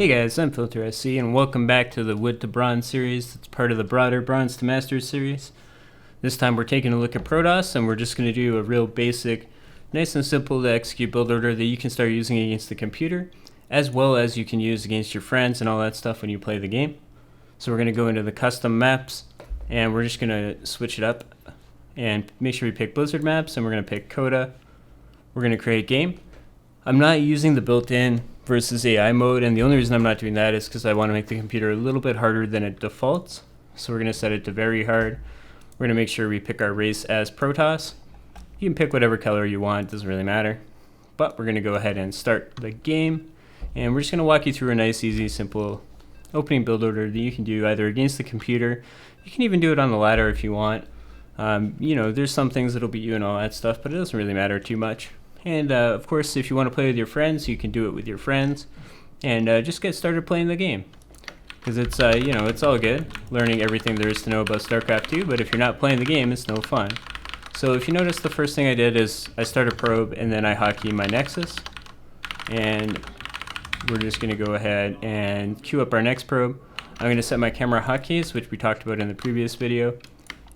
Hey guys, I'm filtersc and welcome back to the Wood to Bronze series. It's part of the broader Bronze to Masters series. This time we're taking a look at Protoss and we're just going to do a real basic, nice and simple to execute build order that you can start using against the computer, as well as you can use against your friends and all that stuff when you play the game. So we're going to go into the custom maps and we're just going to switch it up and make sure we pick Blizzard maps, and we're going to pick Coda. We're going to create game. I'm not using the built-in versus AI mode, and the only reason I'm not doing that is because I want to make the computer a little bit harder than it defaults. So we're going to set it to very hard. We're going to make sure we pick our race as Protoss. You can pick whatever color you want, doesn't really matter. But we're going to go ahead and start the game, and we're just going to walk you through a nice, easy, simple opening build order that you can do either against the computer. You can even do it on the ladder if you want. There's some things that'll beat you and all that stuff, but it doesn't really matter too much. And of course, if you want to play with your friends, you can do it with your friends, and just get started playing the game. Because it's it's all good learning everything there is to know about StarCraft 2, but if you're not playing the game, it's no fun. So if you notice, the first thing I did is I start a probe and then I hotkey my Nexus, and we're just going to go ahead and queue up our next probe. I'm going to set my camera hotkeys, which we talked about in the previous video,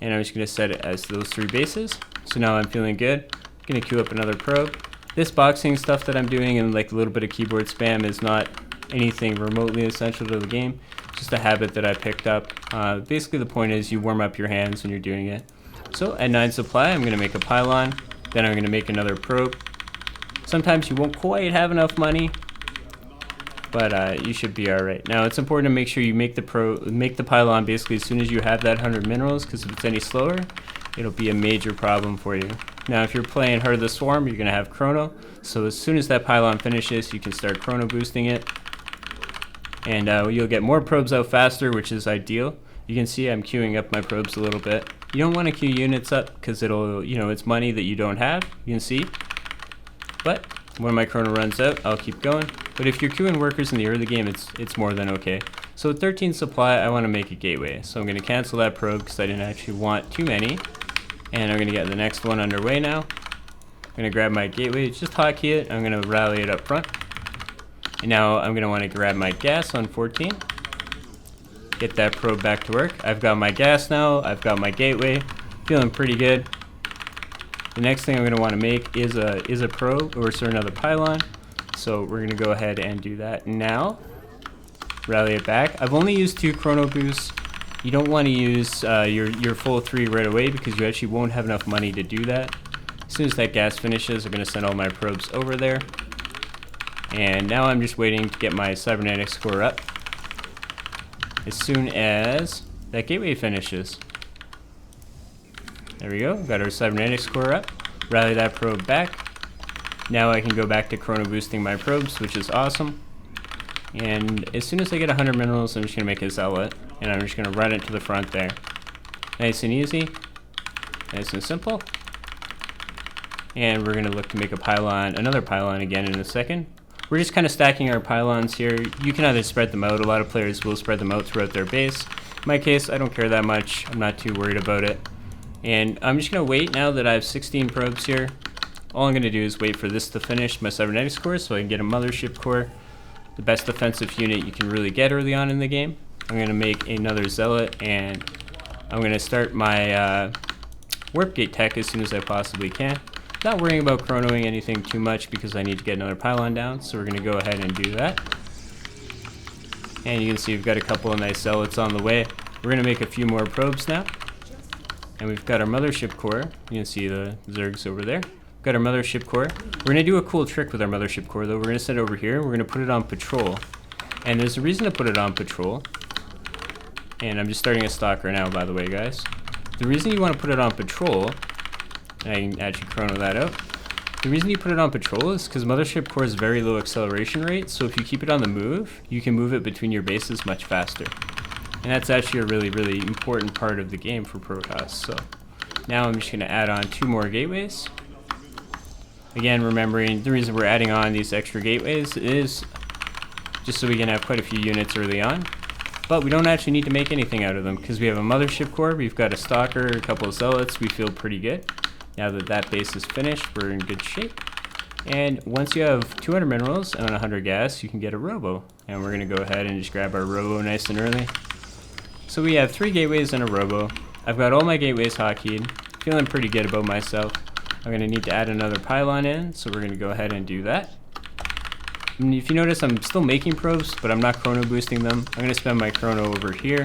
and I'm just going to set it as those three bases. So now I'm feeling good. Going to queue up another probe. This boxing stuff that I'm doing and like a little bit of keyboard spam is not anything remotely essential to the game. It's just a habit that I picked up. Basically the point is you warm up your hands when you're doing it. So at 9 supply, I'm going to make a pylon. Then I'm going to make another probe. Sometimes you won't quite have enough money, but you should be alright. Now it's important to make sure you make the pylon basically as soon as you have that 100 minerals, because if it's any slower, it'll be a major problem for you. Now if you're playing Heart of the Swarm, you're going to have chrono, so as soon as that pylon finishes, you can start chrono boosting it, and you'll get more probes out faster, which is ideal. You can see I'm queuing up my probes a little bit. You don't want to queue units up because it'll, it's money that you don't have, you can see. But when my chrono runs out, I'll keep going. But if you're queuing workers in the early game, it's more than okay. So at 13 supply, I want to make a gateway. So I'm going to cancel that probe because I didn't actually want too many. And I'm going to get the next one underway now. I'm going to grab my gateway, just hotkey it. I'm going to rally it up front. And now I'm going to want to grab my gas on 14. Get that probe back to work. I've got my gas now. I've got my gateway. Feeling pretty good. The next thing I'm going to want to make is a probe, or another pylon. So we're going to go ahead and do that now. Rally it back. I've only used 2 chrono boosts. You don't want to use your full 3 right away because you actually won't have enough money to do that. As soon as that gas finishes, I'm going to send all my probes over there. And now I'm just waiting to get my cybernetics core up. As soon as that gateway finishes. There we go, got our cybernetics core up. Rally that probe back. Now I can go back to chrono boosting my probes, which is awesome. And as soon as I get 100 minerals, I'm just going to make a zealot, and I'm just going to run it to the front there. Nice and easy, nice and simple. And we're going to look to make a pylon, another pylon again in a second. We're just kind of stacking our pylons here. You can either spread them out. A lot of players will spread them out throughout their base. In my case, I don't care that much. I'm not too worried about it. And I'm just going to wait now that I have 16 probes here. All I'm going to do is wait for this to finish, my cybernetics core, so I can get a mothership core. The best defensive unit you can really get early on in the game. I'm going to make another zealot, and I'm going to start my warp gate tech as soon as I possibly can. Not worrying about chronoing anything too much because I need to get another pylon down, so we're going to go ahead and do that. And you can see we've got a couple of nice zealots on the way. We're going to make a few more probes now. And we've got our mothership core. You can see the Zergs over there. Got our mothership core. We're going to do a cool trick with our mothership core though. We're going to set it over here. We're going to put it on patrol. And there's a reason to put it on patrol. And I'm just starting a stock right now, by the way, guys. The reason you want to put it on patrol, and I can actually chrono that out. The reason you put it on patrol is because mothership core is very low acceleration rate. So if you keep it on the move, you can move it between your bases much faster. And that's actually a really, really important part of the game for Protoss. So now I'm just going to add on 2 more gateways. Again, remembering the reason we're adding on these extra gateways is just so we can have quite a few units early on. But we don't actually need to make anything out of them because we have a mothership core, we've got a stalker, a couple of zealots, we feel pretty good. Now that that base is finished, we're in good shape. And once you have 200 minerals and 100 gas, you can get a robo. And we're going to go ahead and just grab our robo nice and early. So we have 3 gateways and a robo. I've got all my gateways hotkeyed. Feeling pretty good about myself. I'm going to need to add another pylon in, so we're going to go ahead and do that. And if you notice, I'm still making probes, but I'm not chrono boosting them. I'm going to spend my chrono over here.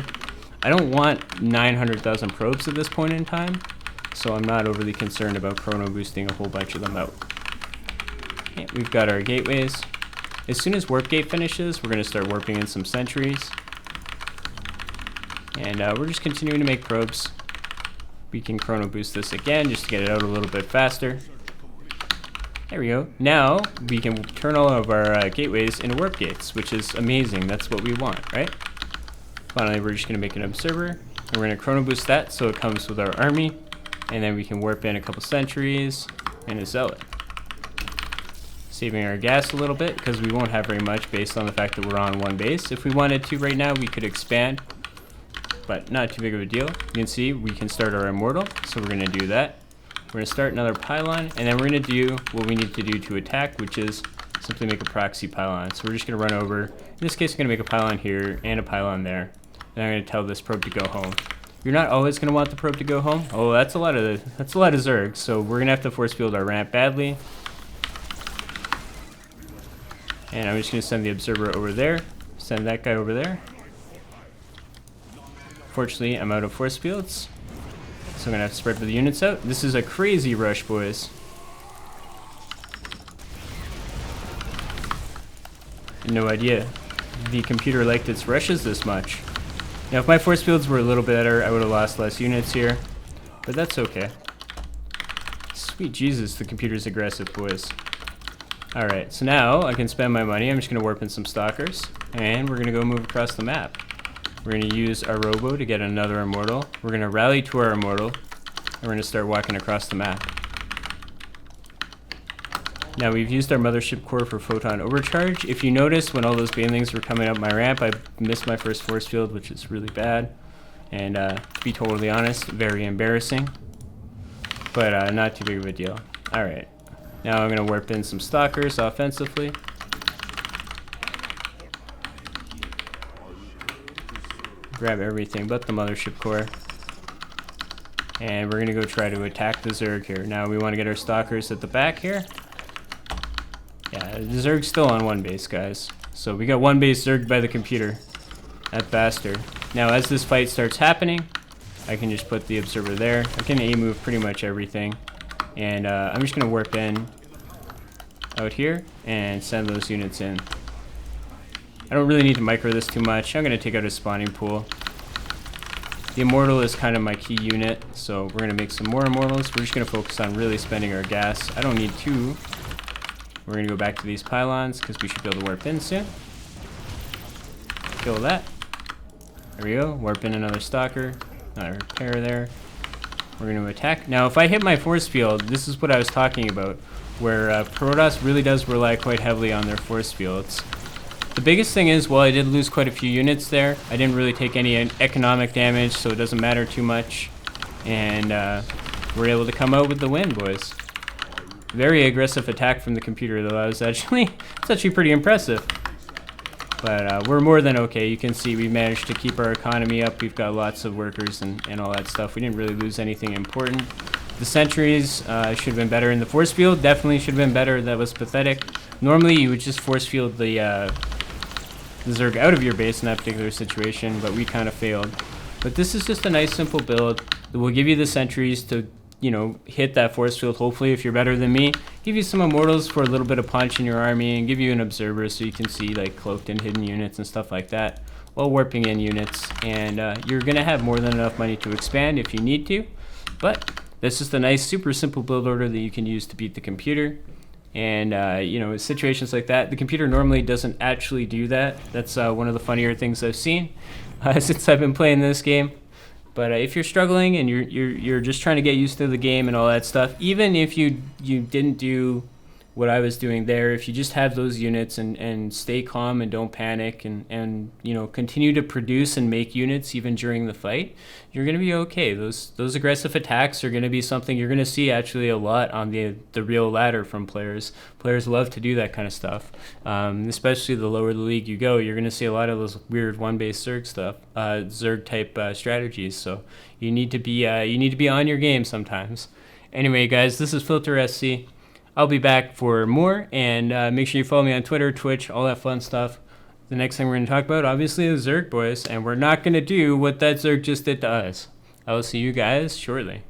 I don't want 900,000 probes at this point in time, so I'm not overly concerned about chrono boosting a whole bunch of them out. Okay, we've got our gateways. As soon as warp gate finishes, we're going to start warping in some sentries. And we're just continuing to make probes. We can chrono boost this again just to get it out a little bit faster. There we go. Now we can turn all of our gateways into warp gates, which is amazing. That's what we want, right? Finally, we're just going to make an observer. And we're going to chrono boost that so it comes with our army. And then we can warp in a couple sentries and a zealot. Saving our gas a little bit because we won't have very much based on the fact that we're on one base. If we wanted to right now, we could expand, but not too big of a deal. You can see we can start our immortal, so we're going to do that. We're going to start another pylon, and then we're going to do what we need to do to attack, which is simply make a proxy pylon. So we're just going to run over. In this case, I'm going to make a pylon here and a pylon there. And I'm going to tell this probe to go home. You're not always going to want the probe to go home. Oh, that's a lot of Zerg. So we're going to have to force field our ramp badly. And I'm just going to send the observer over there. Send that guy over there. Fortunately, I'm out of force fields. So I'm going to have to spread the units out. This is a crazy rush, boys. No idea the computer liked its rushes this much. Now, if my force fields were a little better, I would have lost less units here. But that's okay. Sweet Jesus, the computer's aggressive, boys. Alright, so now I can spend my money. I'm just going to warp in some stalkers. And we're going to go move across the map. We're going to use our robo to get another immortal. We're going to rally to our immortal. And we're going to start walking across the map. Now we've used our mothership core for photon overcharge. If you notice, when all those banelings were coming up my ramp, I missed my first force field, which is really bad. And to be totally honest, very embarrassing. But not too big of a deal. Alright. Now I'm going to warp in some stalkers offensively. Grab everything but the mothership core. And we're going to go try to attack the Zerg here. Now we want to get our stalkers at the back here. Yeah, the Zerg's still on one base, guys. So we got one base Zerged by the computer. That bastard. Now as this fight starts happening, I can just put the observer there. I can A-move pretty much everything. And I'm just going to warp in out here and send those units in. I don't really need to micro this too much. I'm going to take out a spawning pool. The immortal is kind of my key unit, so we're going to make some more immortals. We're just going to focus on really spending our gas. I don't need two. We're going to go back to these pylons because we should be able to warp in soon. Kill that. There we go. Warp in another stalker. Another pair there. We're going to attack. Now, if I hit my force field, this is what I was talking about, where Protoss really does rely quite heavily on their force fields. The biggest thing is, well, I did lose quite a few units there. I didn't really take any economic damage, so it doesn't matter too much. And we're able to come out with the win, boys. Very aggressive attack from the computer, though. It's actually pretty impressive. But we're more than okay. You can see we managed to keep our economy up. We've got lots of workers and all that stuff. We didn't really lose anything important. The sentries should have been better in the force field. Definitely should have been better. That was pathetic. Normally, you would just force field the Zerg out of your base in that particular situation, but we kind of failed. But this is just a nice, simple build that will give you the sentries to, you know, hit that force field. Hopefully, if you're better than me, give you some immortals for a little bit of punch in your army, and give you an observer so you can see like cloaked and hidden units and stuff like that while warping in units. And you're gonna have more than enough money to expand if you need to. But this is a nice, super simple build order that you can use to beat the computer. And you know, situations like that, the computer normally doesn't actually do that. That's one of the funnier things I've seen since I've been playing this game. But if you're struggling and you're just trying to get used to the game and all that stuff, even if you didn't do what I was doing there. If you just have those units and stay calm and don't panic and you know, continue to produce and make units even during the fight, you're going to be okay. Those aggressive attacks are going to be something you're going to see actually a lot on the real ladder from players. Players love to do that kind of stuff, especially the lower the league you go. You're going to see a lot of those weird one-base Zerg stuff, Zerg type strategies. So you need to be on your game sometimes. Anyway, guys, this is filtersc. I'll be back for more, and make sure you follow me on Twitter, Twitch, all that fun stuff. The next thing we're going to talk about, obviously, is Zerg, boys, and we're not going to do what that Zerg just did to us. I will see you guys shortly.